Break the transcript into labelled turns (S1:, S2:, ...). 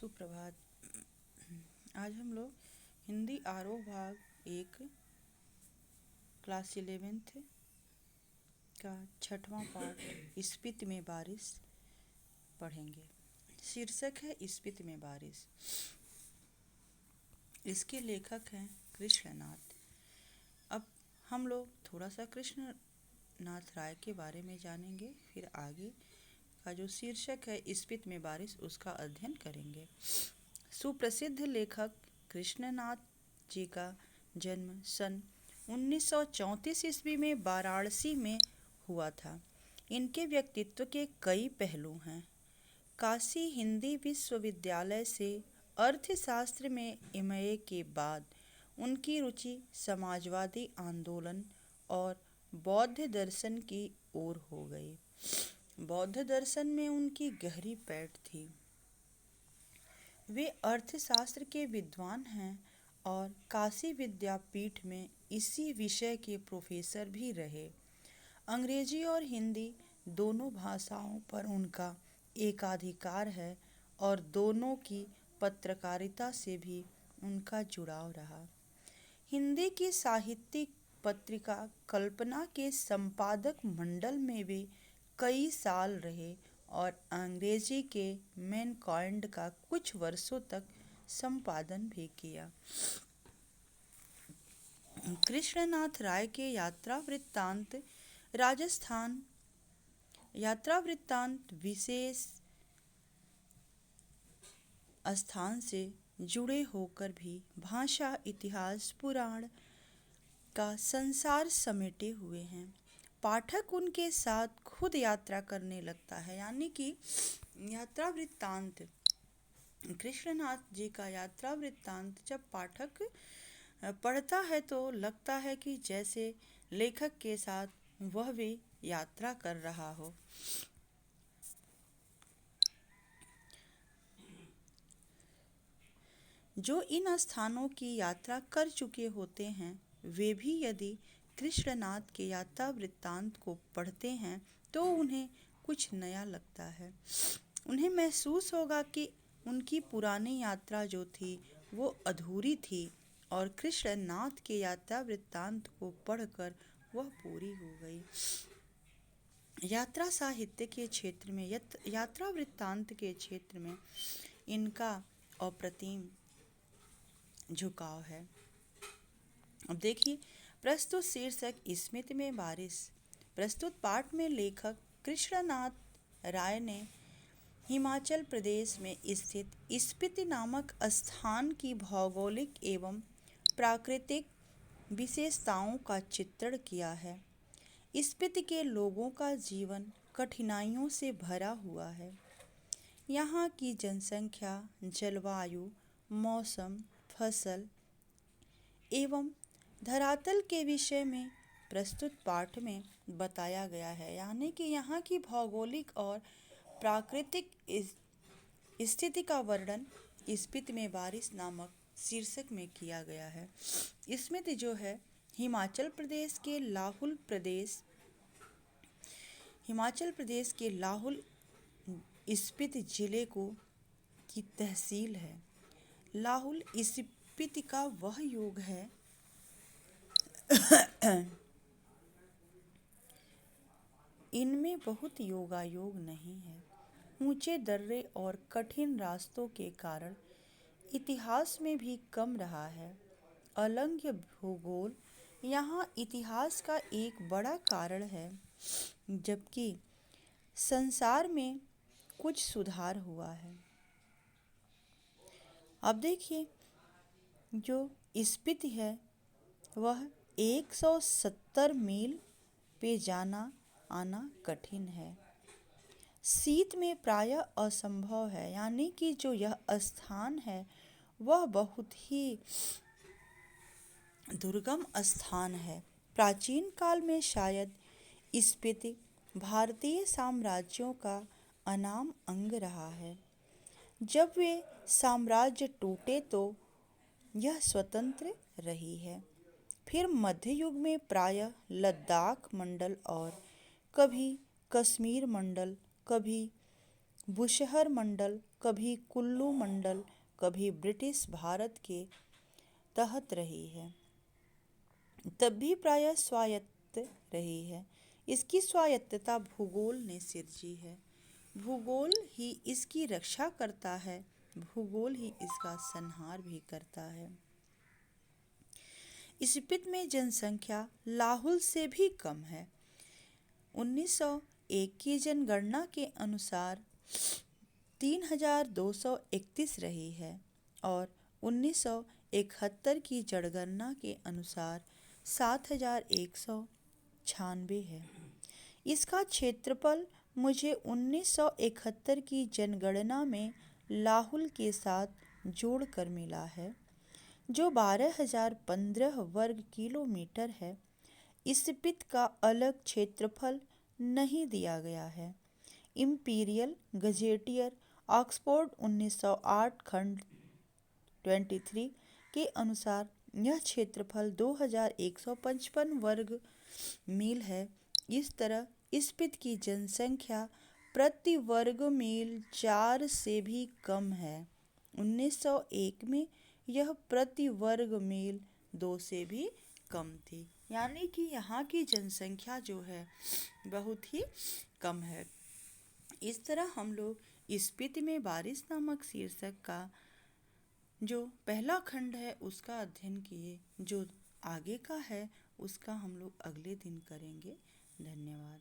S1: सुप्रभात। आज हम लोग हिंदी आरोह भाग 1 क्लास 11th का 6वां पाठ स्पिति में बारिश पढ़ेंगे। शीर्षक है स्पिति में बारिश। इसके लेखक हैं कृष्णनाथ। अब हम लोग थोड़ा सा कृष्णनाथ राय के बारे में जानेंगे, फिर आगे का जो शीर्षक है स्पिति में बारिश उसका अध्ययन करेंगे। सुप्रसिद्ध लेखक कृष्णनाथ जी का जन्म सन 1934 ईस्वी में वाराणसी में हुआ था। इनके व्यक्तित्व के कई पहलू हैं। काशी हिंदी विश्वविद्यालय से अर्थशास्त्र में एमए के बाद उनकी रुचि समाजवादी आंदोलन और बौद्ध दर्शन की ओर हो गई। बौद्ध दर्शन में उनकी गहरी पैठ थी। वे अर्थशास्त्र के विद्वान हैं और काशी विद्यापीठ में इसी विषय के प्रोफेसर भी रहे। अंग्रेजी और हिंदी दोनों भाषाओं पर उनका एकाधिकार है और दोनों की पत्रकारिता से भी उनका जुड़ाव रहा। हिंदी की साहित्यिक पत्रिका कल्पना के संपादक मंडल में वे कई साल रहे और अंग्रेजी के मैनकाइंड का कुछ वर्षों तक संपादन भी किया। कृष्णनाथ राय के यात्रा वृत्तांत राजस्थान यात्रा वृत्तांत विशेष स्थान से जुड़े होकर भी भाषा, इतिहास, पुराण का संसार समेटे हुए हैं। पाठक उनके साथ खुद यात्रा करने लगता है, यानी कि यात्रा वृत्तांत कृष्णनाथ जी का यात्रा वृत्तांत जब पाठक पढ़ता है तो लगता है कि जैसे लेखक के साथ वह भी यात्रा कर रहा हो। जो इन स्थानों की यात्रा कर चुके होते हैं वे भी यदि कृष्णनाथ के यात्रा वृत्तांत को पढ़ते हैं तो उन्हें कुछ नया लगता है। उन्हें महसूस होगा कि उनकी पुरानी यात्रा जो थी वो अधूरी थी और कृष्णनाथ के यात्रा वृत्तांत को पढ़कर वह पूरी हो गई। यात्रा साहित्य के क्षेत्र में यात्रा वृत्तांत के क्षेत्र में इनका अप्रतिम झुकाव है। अब देखिए प्रस्तुत शीर्षक स्मिति में बारिश। प्रस्तुत पाठ में लेखक कृष्णनाथ राय ने हिमाचल प्रदेश में स्थित स्पीति नामक स्थान की भौगोलिक एवं प्राकृतिक विशेषताओं का चित्रण किया है। स्पीति के लोगों का जीवन कठिनाइयों से भरा हुआ है। यहाँ की जनसंख्या, जलवायु, मौसम, फसल एवं धरातल के विषय में प्रस्तुत पाठ में बताया गया है, यानी कि यहाँ की भौगोलिक और प्राकृतिक स्थिति का वर्णन स्पीति में बारिश नामक शीर्षक में किया गया है। स्पीति जो है हिमाचल प्रदेश के लाहुल स्पीति जिले की तहसील है। लाहुल स्पीति का वह योग है इनमें बहुत योगायोग नहीं है। ऊंचे दर्रे और कठिन रास्तों के कारण इतिहास में भी कम रहा है। अलंघ्य भूगोल यहाँ इतिहास का एक बड़ा कारण है, जबकि संसार में कुछ सुधार हुआ है। अब देखिए जो स्पीति है वह 170 मील पे जाना आना कठिन है। शीत में प्रायः असंभव है, यानी कि जो यह स्थान है वह बहुत ही दुर्गम स्थान है। प्राचीन काल में शायद स्पीति भारतीय साम्राज्यों का अनाम अंग रहा है। जब वे साम्राज्य टूटे तो यह स्वतंत्र रही है। फिर मध्य युग में प्रायः लद्दाख मंडल और कभी कश्मीर मंडल, कभी बुशहर मंडल, कभी कुल्लू मंडल, कभी ब्रिटिश भारत के तहत रही है, तब भी प्रायः स्वायत्त रही है। इसकी स्वायत्तता भूगोल ने सिरजी है। भूगोल ही इसकी रक्षा करता है, भूगोल ही इसका संहार भी करता है। स्पीति में जनसंख्या लाहुल से भी कम है। 1901 की जनगणना के अनुसार 3231 रही है और 1971 की जनगणना के अनुसार 7196 है। इसका क्षेत्रफल मुझे 1971 की जनगणना में लाहुल के साथ जोड़कर मिला है, जो 12,015 वर्ग किलोमीटर है। स्पीति का अलग क्षेत्रफल नहीं दिया गया है। इंपीरियल गजेटियर ऑक्सफोर्ड 1908 खंड 23 के अनुसार यह क्षेत्रफल 2155 वर्ग मील है। इस तरह स्पीति की जनसंख्या प्रति वर्ग मील 4 से भी कम है। 1901 में यह प्रति वर्ग मील 2 से भी कम थी, यानी कि यहाँ की जनसंख्या जो है बहुत ही कम है। इस तरह हम लोग स्पीति में बारिश नामक शीर्षक का जो पहला खंड है उसका अध्ययन किए। जो आगे का है उसका हम लोग अगले दिन करेंगे। धन्यवाद।